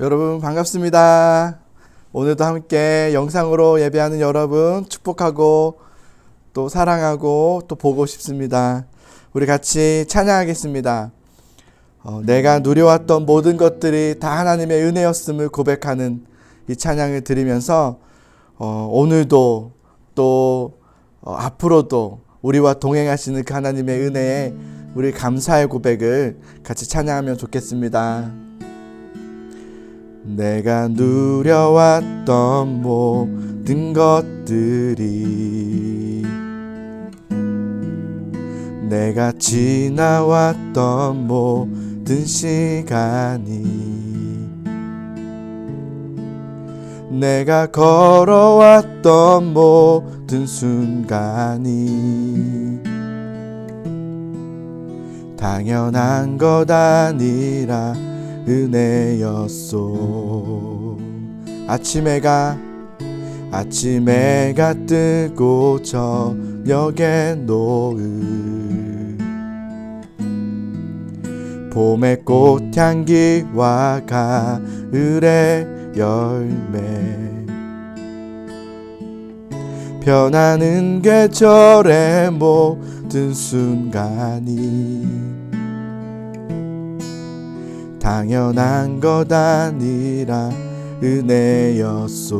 여러분 반갑습니다. 오늘도 함께 영상으로 예배하는 여러분 축복하고 또 사랑하고 또 보고 싶습니다. 우리 같이 찬양하겠습니다. 내가 누려왔던 모든 것들이 다 하나님의 은혜였음을 고백하는 이 찬양을 드리면서 오늘도 또 앞으로도 우리와 동행하시는 그 하나님의 은혜에 우리 감사의 고백을 같이 찬양하면 좋겠습니다. 내가 누려왔던 모든 것들이 내가 지나왔던 모든 시간이 내가 걸어왔던 모든 순간이 당연한 것 아니라 은혜였소. 아침 해가 뜨고 저녁에 노을 봄의 꽃향기와 가을의 열매 변하는 계절의 모든 순간이 당연한 것 아니라 은혜였소.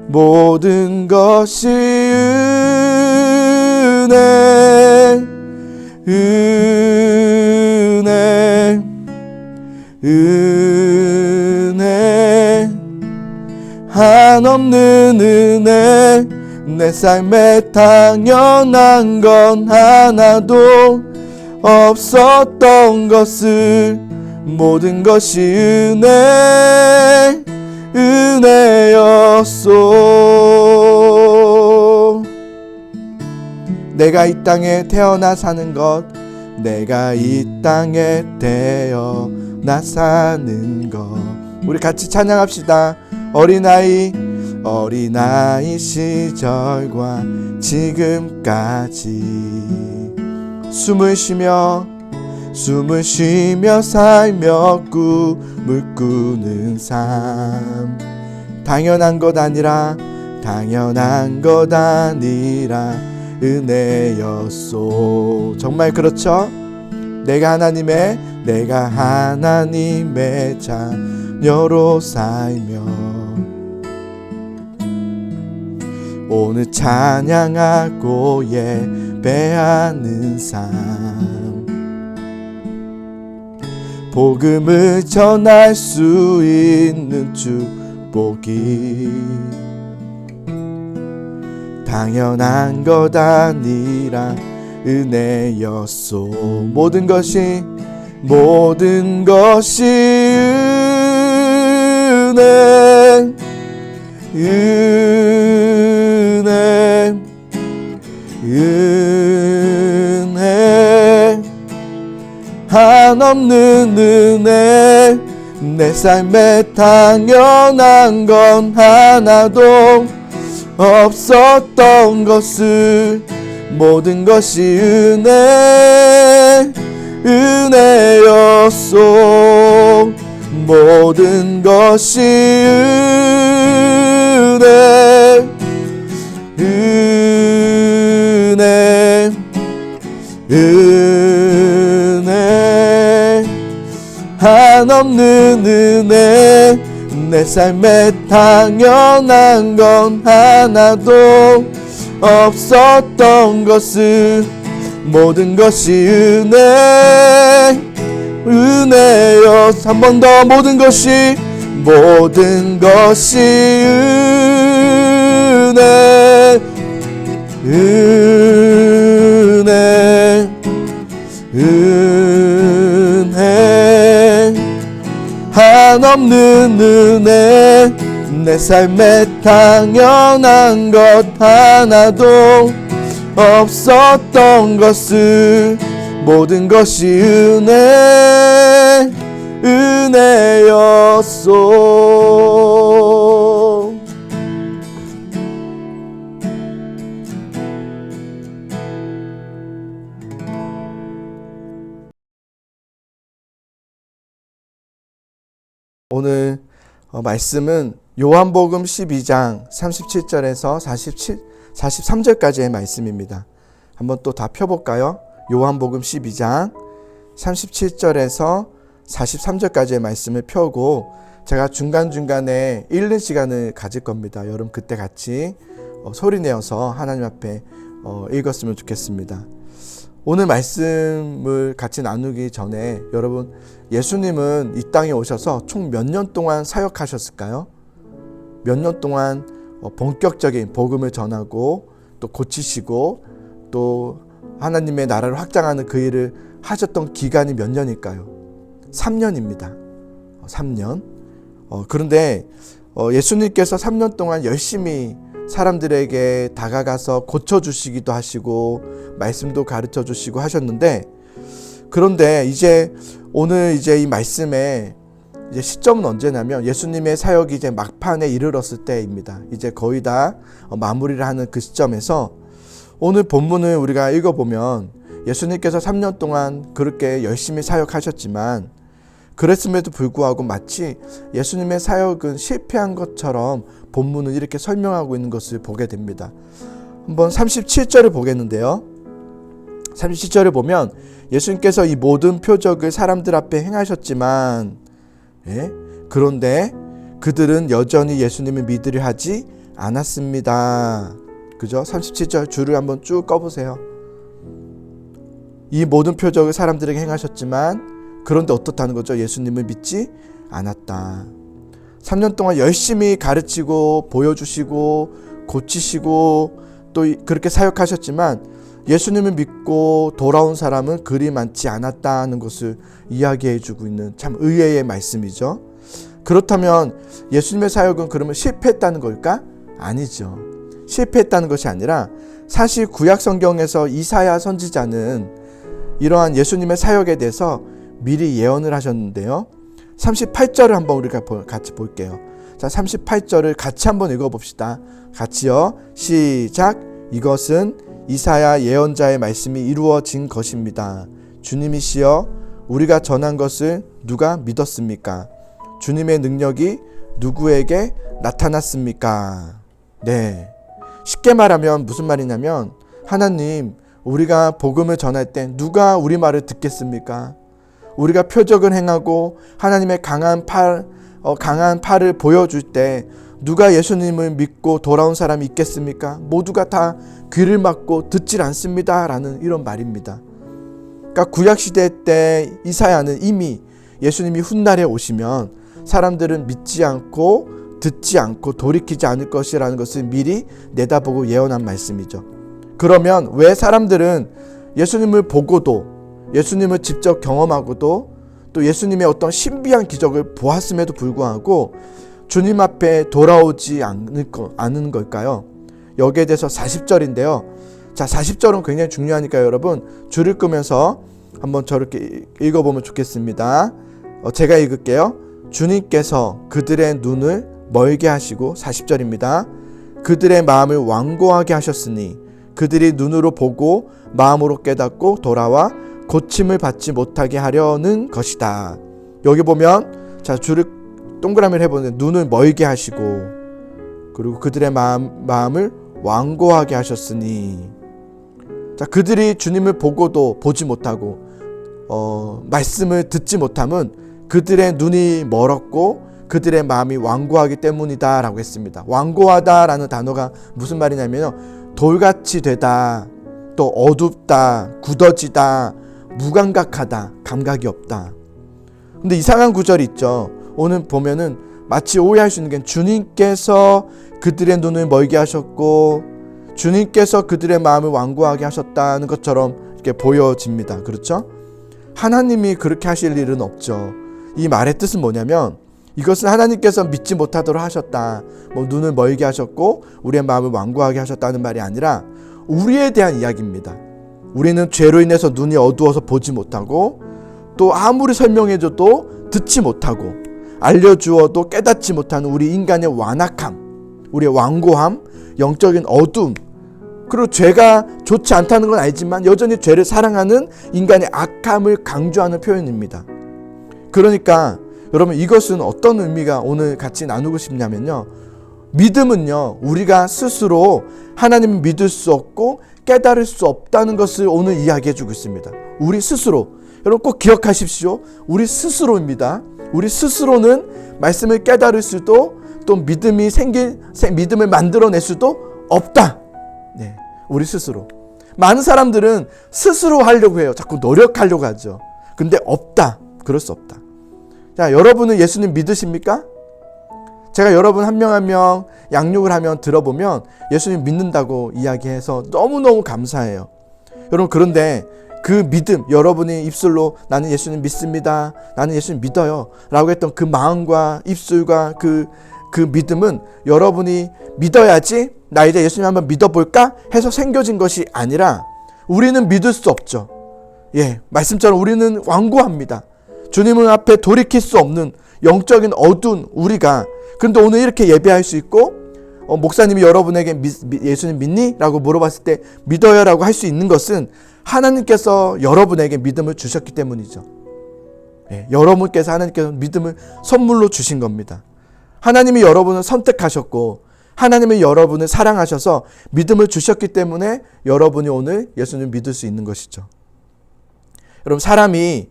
모든 것이 은혜 한없는 은혜 내 삶에 당연한 건 하나도 없었던 것을 모든 것이 은혜였소. 내가 이 땅에 태어나 사는 것 내가 이 땅에 태어나 사는 것 우리 같이 찬양합시다. 어린아이 시절과 지금까지 숨을 쉬며 살며 꿈을 꾸는 삶 당연한 것 아니라 은혜였소. 정말 그렇죠? 내가 하나님의 자녀로 살며 오늘 찬양하고 예배하는 삶 복음을 전할 수 있는 축복이 당연한 것 아니라 은혜였소. 모든 것이 은혜 한없는 은혜 내 삶에 당연한 건 하나도 없었던 것을 모든 것이 은혜였소. 모든 것이 은혜 한없는 은혜 내 삶에 당연한 건 하나도 없었던 것을 모든 것이 은혜였어. 한 번 더 모든 것이 은혜 한없는 은혜 내 삶에 당연한 것 하나도 없었던 것을 모든 것이 은혜였소. 오늘 말씀은 요한복음 12장 37절에서 43절까지의 말씀입니다. 한번 또 다 펴볼까요? 요한복음 12장 37절에서 43절까지의 말씀을 펴고 제가 중간중간에 읽는 시간을 가질 겁니다. 여러분 그때 같이 소리내어서 하나님 앞에 읽었으면 좋겠습니다. 오늘 말씀을 같이 나누기 전에 여러분, 예수님은 이 땅에 오셔서 총 몇 년 동안 사역하셨을까요? 몇 년 동안 본격적인 복음을 전하고 또 고치시고 또 하나님의 나라를 확장하는 그 일을 하셨던 기간이 몇 년일까요? 3년입니다. 3년. 그런데 예수님께서 3년 동안 열심히 사람들에게 다가가서 고쳐주시기도 하시고 말씀도 가르쳐 주시고 하셨는데, 그런데 오늘 이 말씀의 시점은 언제냐면 예수님의 사역이 이제 막판에 이르렀을 때입니다. 이제 거의 다 마무리를 하는 그 시점에서 오늘 본문을 우리가 읽어보면 예수님께서 3년 동안 그렇게 열심히 사역하셨지만 그랬음에도 불구하고 마치 예수님의 사역은 실패한 것처럼 본문은 이렇게 설명하고 있는 것을 보게 됩니다. 한번 37절을 보겠는데요. 37절을 보면 예수님께서 이 모든 표적을 사람들 앞에 행하셨지만 그런데 그들은 여전히 예수님을 믿으려 하지 않았습니다. 그죠? 37절 줄을 한번 쭉 꺼보세요. 이 모든 표적을 사람들에게 행하셨지만 그런데 어떻다는 거죠? 예수님을 믿지 않았다. 3년 동안 열심히 가르치고 보여주시고 고치시고 또 그렇게 사역하셨지만 예수님을 믿고 돌아온 사람은 그리 많지 않았다는 것을 이야기해주고 있는 참 의외의 말씀이죠. 그렇다면 예수님의 사역은 그러면 실패했다는 걸까? 아니죠. 실패했다는 것이 아니라 사실 구약 성경에서 이사야 선지자는 이러한 예수님의 사역에 대해서 미리 예언을 하셨는데요. 38절을 한번 우리가 같이 볼게요. 자, 38절을 같이 한번 읽어봅시다. 같이요. 시작. 이것은 이사야 예언자의 말씀이 이루어진 것입니다. 주님이시여 우리가 전한 것을 누가 믿었습니까? 주님의 능력이 누구에게 나타났습니까? 네. 쉽게 말하면 무슨 말이냐면 하나님, 우리가 복음을 전할 때 누가 우리 말을 듣겠습니까? 우리가 표적을 행하고 하나님의 강한 팔을 보여줄 때 누가 예수님을 믿고 돌아온 사람이 있겠습니까? 모두가 다 귀를 막고 듣질 않습니다. 라는 이런 말입니다. 그러니까 구약시대 때 이사야는 이미 예수님이 훗날에 오시면 사람들은 믿지 않고 듣지 않고 돌이키지 않을 것이라는 것을 미리 내다보고 예언한 말씀이죠. 그러면 왜 사람들은 예수님을 보고도 예수님을 직접 경험하고도 또 예수님의 어떤 신비한 기적을 보았음에도 불구하고 주님 앞에 돌아오지 않은 걸까요? 여기에 대해서 40절인데요. 자, 40절은 굉장히 중요하니까요. 여러분 줄을 끄면서 한번 저렇게 읽어보면 좋겠습니다. 제가 읽을게요. 주님께서 그들의 눈을 멀게 하시고 40절입니다. 그들의 마음을 완고하게 하셨으니 그들이 눈으로 보고 마음으로 깨닫고 돌아와 고침을 받지 못하게 하려는 것이다. 여기 보면 자, 줄을 동그라미를 해보는데 눈을 멀게 하시고 그리고 그들의 마음을 완고하게 하셨으니, 자, 그들이 주님을 보고도 보지 못하고 말씀을 듣지 못함은 그들의 눈이 멀었고 그들의 마음이 완고하기 때문이다 라고 했습니다. 완고하다라는 단어가 무슨 말이냐면요, 돌같이 되다, 또 어둡다, 굳어지다, 무감각하다, 감각이 없다. 근데 이상한 구절이 있죠. 오늘 보면은 마치 오해할 수 있는 게 주님께서 그들의 눈을 멀게 하셨고 주님께서 그들의 마음을 완고하게 하셨다는 것처럼 이렇게 보여집니다. 그렇죠? 하나님이 그렇게 하실 일은 없죠. 이 말의 뜻은 뭐냐면 이것은 하나님께서 믿지 못하도록 하셨다, 눈을 멀게 하셨고 우리의 마음을 완고하게 하셨다는 말이 아니라 우리에 대한 이야기입니다. 우리는 죄로 인해서 눈이 어두워서 보지 못하고 또 아무리 설명해줘도 듣지 못하고 알려주어도 깨닫지 못하는 우리 인간의 완악함, 우리의 완고함, 영적인 어둠, 그리고 죄가 좋지 않다는 건 알지만 여전히 죄를 사랑하는 인간의 악함을 강조하는 표현입니다. 그러니까 여러분, 이것은 어떤 의미가 오늘 같이 나누고 싶냐면요, 믿음은요, 우리가 스스로 하나님을 믿을 수 없고 깨달을 수 없다는 것을 오늘 이야기해 주고 있습니다. 우리 스스로, 여러분 꼭 기억하십시오. 우리 스스로입니다. 우리 스스로는 말씀을 깨달을 수도, 또 믿음을 만들어낼 수도 없다. 네, 우리 스스로. 많은 사람들은 스스로 하려고 해요. 자꾸 노력하려고 하죠. 근데 없다. 그럴 수 없다. 자, 여러분은 예수님 믿으십니까? 제가 여러분 한 명 한 명 양육을 하면 들어보면 예수님 믿는다고 이야기해서 너무너무 감사해요. 여러분, 그런데 그 믿음, 여러분이 입술로 나는 예수님 믿습니다, 나는 예수님 믿어요 라고 했던 그 마음과 입술과 그 믿음은 여러분이 믿어야지 나 이제 예수님 한번 믿어볼까 해서 생겨진 것이 아니라 우리는 믿을 수 없죠. 예, 말씀처럼 우리는 완고합니다. 주님은 앞에 돌이킬 수 없는 영적인 어두운 우리가, 그런데 오늘 이렇게 예배할 수 있고 목사님이 여러분에게 예수님 믿니? 라고 물어봤을 때 믿어요 라고 할 수 있는 것은 하나님께서 여러분에게 믿음을 주셨기 때문이죠. 예, 여러분께서 하나님께서 믿음을 선물로 주신 겁니다. 하나님이 여러분을 선택하셨고 하나님이 여러분을 사랑하셔서 믿음을 주셨기 때문에 여러분이 오늘 예수님 믿을 수 있는 것이죠. 여러분, 사람이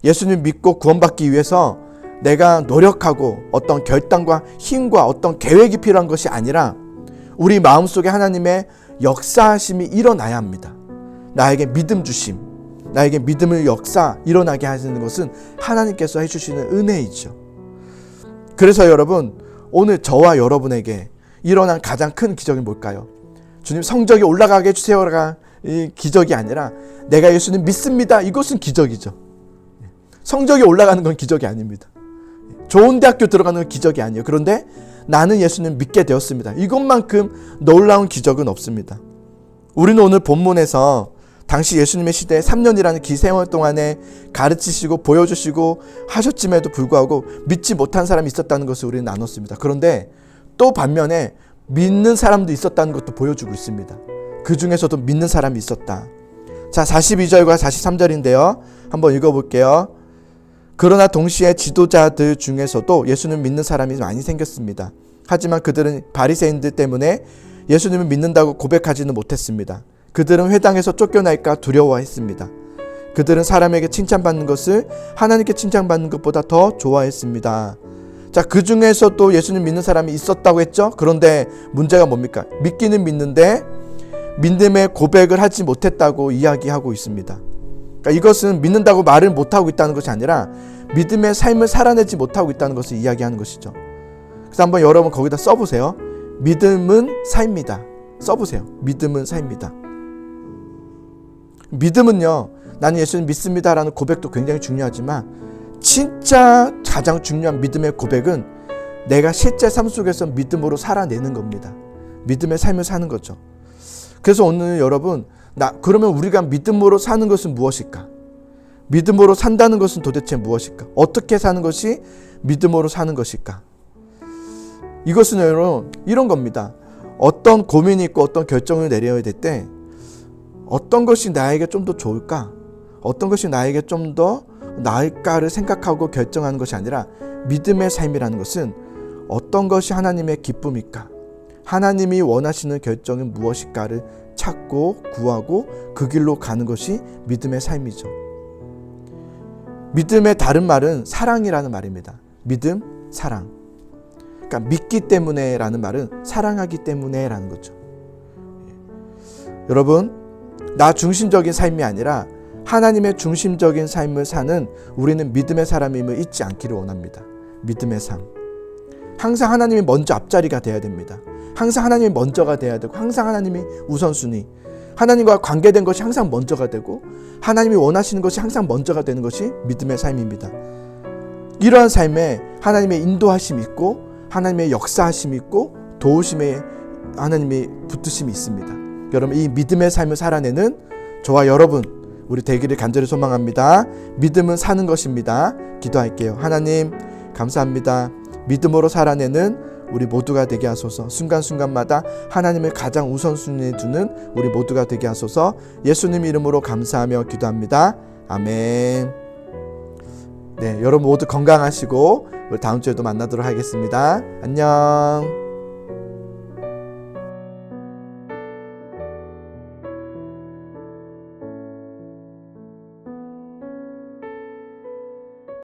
예수님 믿고 구원받기 위해서 내가 노력하고 어떤 결단과 힘과 어떤 계획이 필요한 것이 아니라 우리 마음속에 하나님의 역사하심이 일어나야 합니다. 나에게 믿음 주심, 나에게 믿음을 역사 일어나게 하시는 것은 하나님께서 해주시는 은혜이죠. 그래서 여러분, 오늘 저와 여러분에게 일어난 가장 큰 기적이 뭘까요? 주님 성적이 올라가게 해주세요가 기적이 아니라 내가 예수님 믿습니다, 이것은 기적이죠. 성적이 올라가는 건 기적이 아닙니다. 좋은 대학교 들어가는 건 기적이 아니에요. 그런데 나는 예수님 믿게 되었습니다, 이것만큼 놀라운 기적은 없습니다. 우리는 오늘 본문에서 당시 예수님의 시대에 3년이라는 기 생활 동안에 가르치시고 보여주시고 하셨음에도 불구하고 믿지 못한 사람이 있었다는 것을 우리는 나눴습니다. 그런데 또 반면에 믿는 사람도 있었다는 것도 보여주고 있습니다. 그 중에서도 믿는 사람이 있었다. 자, 42절과 43절인데요. 한번 읽어볼게요. 그러나 동시에 지도자들 중에서도 예수님 믿는 사람이 많이 생겼습니다. 하지만 그들은 바리새인들 때문에 예수님을 믿는다고 고백하지는 못했습니다. 그들은 회당에서 쫓겨날까 두려워했습니다. 그들은 사람에게 칭찬받는 것을 하나님께 칭찬받는 것보다 더 좋아했습니다. 자, 그 중에서도 예수님 믿는 사람이 있었다고 했죠. 그런데 문제가 뭡니까? 믿기는 믿는데 믿음의 고백을 하지 못했다고 이야기하고 있습니다. 그러니까 이것은 믿는다고 말을 못하고 있다는 것이 아니라 믿음의 삶을 살아내지 못하고 있다는 것을 이야기하는 것이죠. 그래서 한번 여러분 거기다 써보세요. 믿음은 삶이다. 써보세요. 믿음은 삶이다. 믿음은요, 나는 예수님 믿습니다 라는 고백도 굉장히 중요하지만 진짜 가장 중요한 믿음의 고백은 내가 실제 삶 속에서 믿음으로 살아내는 겁니다. 믿음의 삶을 사는 거죠. 그래서 오늘 여러분, 그러면 우리가 믿음으로 사는 것은 무엇일까? 믿음으로 산다는 것은 도대체 무엇일까? 어떻게 사는 것이 믿음으로 사는 것일까? 이것은 여러분 이런 겁니다. 어떤 고민이 있고 어떤 결정을 내려야 될 때 어떤 것이 나에게 좀 더 좋을까? 어떤 것이 나에게 좀 더 나을까를 생각하고 결정하는 것이 아니라 믿음의 삶이라는 것은 어떤 것이 하나님의 기쁨일까? 하나님이 원하시는 결정은 무엇일까를 찾고 구하고 그 길로 가는 것이 믿음의 삶이죠. 믿음의 다른 말은 사랑이라는 말입니다. 믿음, 사랑. 그러니까 믿기 때문에 라는 말은 사랑하기 때문에 라는 거죠. 여러분, 나 중심적인 삶이 아니라 하나님의 중심적인 삶을 사는 우리는 믿음의 사람임을 잊지 않기를 원합니다. 믿음의 삶. 항상 하나님이 먼저 앞자리가 돼야 됩니다. 항상 하나님이 먼저가 돼야 되고 항상 하나님이 우선순위, 하나님과 관계된 것이 항상 먼저가 되고 하나님이 원하시는 것이 항상 먼저가 되는 것이 믿음의 삶입니다. 이러한 삶에 하나님의 인도하심이 있고 하나님의 역사하심이 있고 도우심에 하나님의 붙으심이 있습니다. 여러분, 이 믿음의 삶을 살아내는 저와 여러분 우리 되기를 간절히 소망합니다. 믿음은 사는 것입니다. 기도할게요. 하나님 감사합니다. 믿음으로 살아내는 우리 모두가 되게 하소서. 순간순간마다 하나님을 가장 우선순위에 두는 우리 모두가 되게 하소서. 예수님 이름으로 감사하며 기도합니다. 아멘. 네, 여러분 모두 건강하시고 우리 다음 주에도 만나도록 하겠습니다. 안녕.